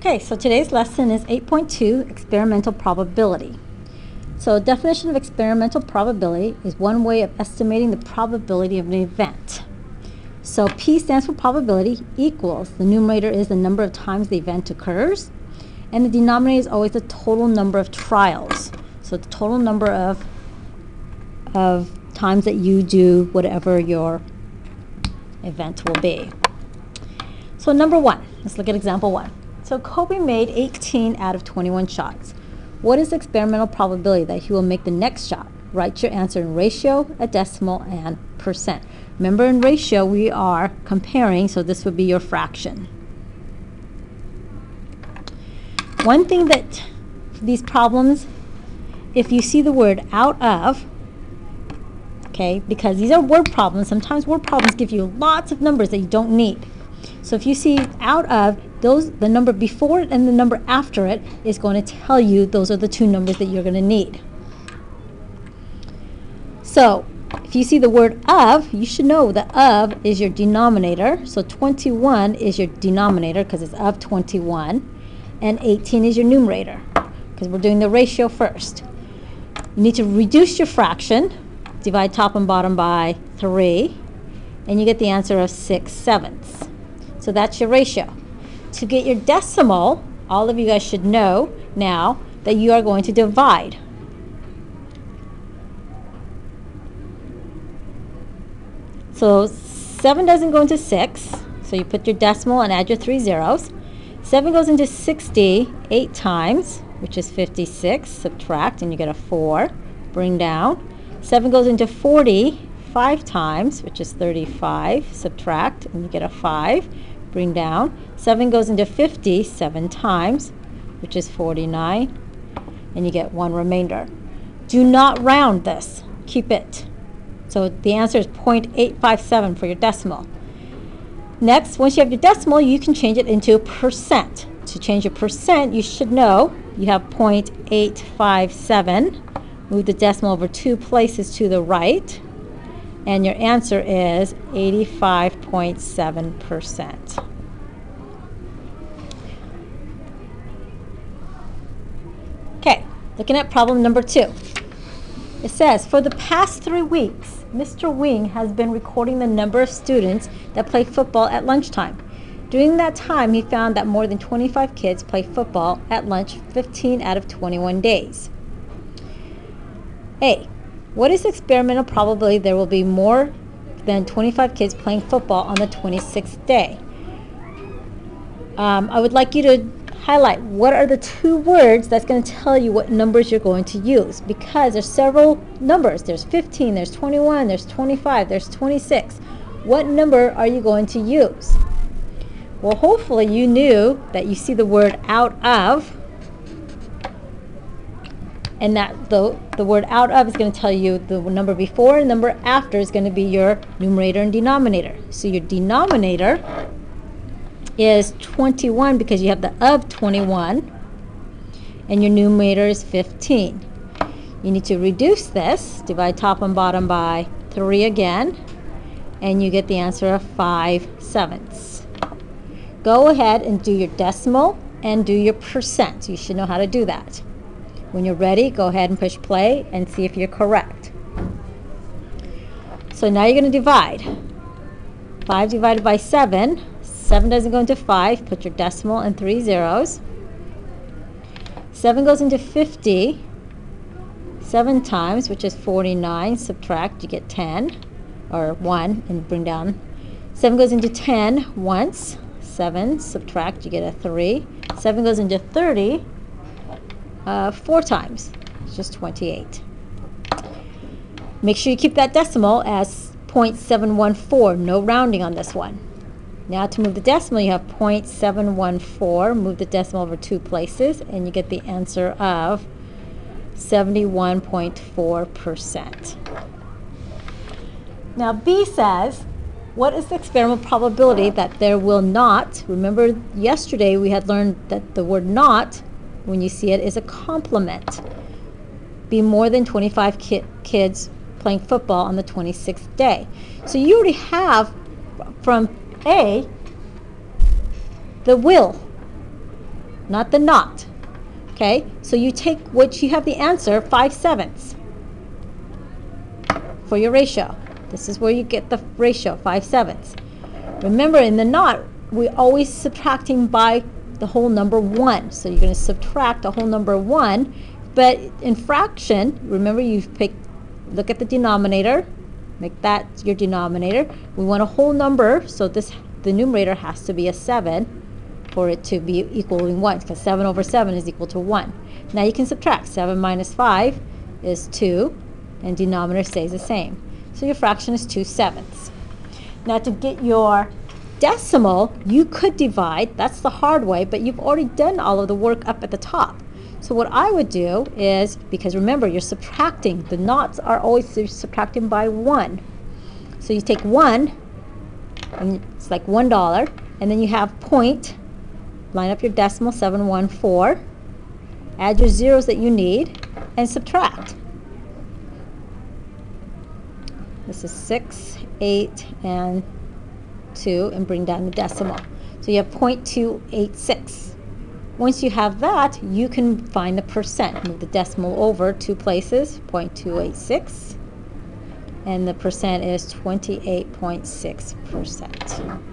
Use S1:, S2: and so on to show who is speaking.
S1: Okay, so today's lesson is 8.2, experimental probability. So definition of experimental probability is one way of estimating the probability of an event. So P stands for probability equals, the numerator is the number of times the event occurs, and the denominator is always the total number of trials. So the total number of times that you do whatever your event will be. So number one, let's look at example one. So Kobe made 18 out of 21 shots. What is the experimental probability that he will make the next shot? Write your answer in ratio, a decimal, and percent. Remember, in ratio we are comparing, so this would be your fraction. One thing that these problems, if you see the word out of, okay, because these are word problems, sometimes word problems give you lots of numbers that you don't need. So if you see out of, the number before it and the number after it is going to tell you those are the two numbers that you're going to need. So if you see the word of, you should know that of is your denominator. So 21 is your denominator because it's of 21. And 18 is your numerator because we're doing the ratio first. You need to reduce your fraction. Divide top and bottom by 3. And you get the answer of 6/7. So that's your ratio. To get your decimal, all of you guys should know now that you are going to divide. So 7 doesn't go into 6, so you put your decimal and add your 3 zeros. 7 goes into 60 8 times, which is 56. Subtract, and you get a 4. Bring down. 7 goes into 40 5 times, which is 35. Subtract, and you get a 5. Bring down. 7 goes into 50 7 times, which is 49, and you get 1 remainder. Do not round this. Keep it. So the answer is 0.857 for your decimal. Next, once you have your decimal, you can change it into percent. To change your percent, you should know you have 0.857. Move the decimal over 2 places to the right, and your answer is 85.7%. Okay, looking at problem number 2. It says, for the past 3 weeks, Mr. Wing has been recording the number of students that play football at lunchtime. During that time, he found that more than 25 kids play football at lunch 15 out of 21 days. A, what is the experimental probability there will be more than 25 kids playing football on the 26th day? I would like you to highlight what are the 2 words that's going to tell you what numbers you're going to use, because there's several numbers. There's 15, there's 21, there's 25, there's 26. What number are you going to use? Well, hopefully you knew that you see the word out of, and that the word out of is going to tell you the number before and number after is going to be your numerator and denominator. So your denominator is 21 because you have the of 21, and your numerator is 15. You need to reduce this. Divide top and bottom by 3 again, and you get the answer of 5/7. Go ahead and do your decimal and do your percent. You should know how to do that. When you're ready, go ahead and push play and see if you're correct. So now you're going to divide. 5 divided by 7. 7 doesn't go into 5. Put your decimal and 3 zeros. 7 goes into 50 7 times, which is 49. Subtract, you get 10, or 1, and bring down. 7 goes into 10 once. 7, subtract, you get a 3. 7 goes into 30 4 times. It's just 28. Make sure you keep that decimal as 0.714. No rounding on this one. Now to move the decimal, you have 0.714. Move the decimal over 2 places, and you get the answer of 71.4%. Now B says, what is the experimental probability that there will not, remember yesterday we had learned that the word not, when you see it, is a complement, be more than 25 kids playing football on the 26th day. So you already have from A, the will. not the naught. Okay, so you take what you have the answer 5/7 for your ratio. This is where you get the ratio 5/7. Remember, in the naught, we're always subtracting by the whole number 1. So you're going to subtract the whole number 1. But in fraction, remember look at the denominator, make that your denominator. We want a whole number, so the numerator has to be a 7 for it to be equaling 1, because 7/7 is equal to 1. Now you can subtract. 7 minus 5 is 2, and denominator stays the same. So your fraction is 2/7. Now to get your decimal, you could divide. That's the hard way, but you've already done all of the work up at the top. So what I would do is, because remember, you're subtracting. The naughts are always subtracting by 1. So you take 1, and it's like $1, and then you have point, line up your decimal, 714, add your zeros that you need, and subtract. This is 6, 8, and 2, and bring down the decimal. So you have 0.286. Once you have that, you can find the percent. Move the decimal over 2 places, 0.286, and the percent is 28.6%.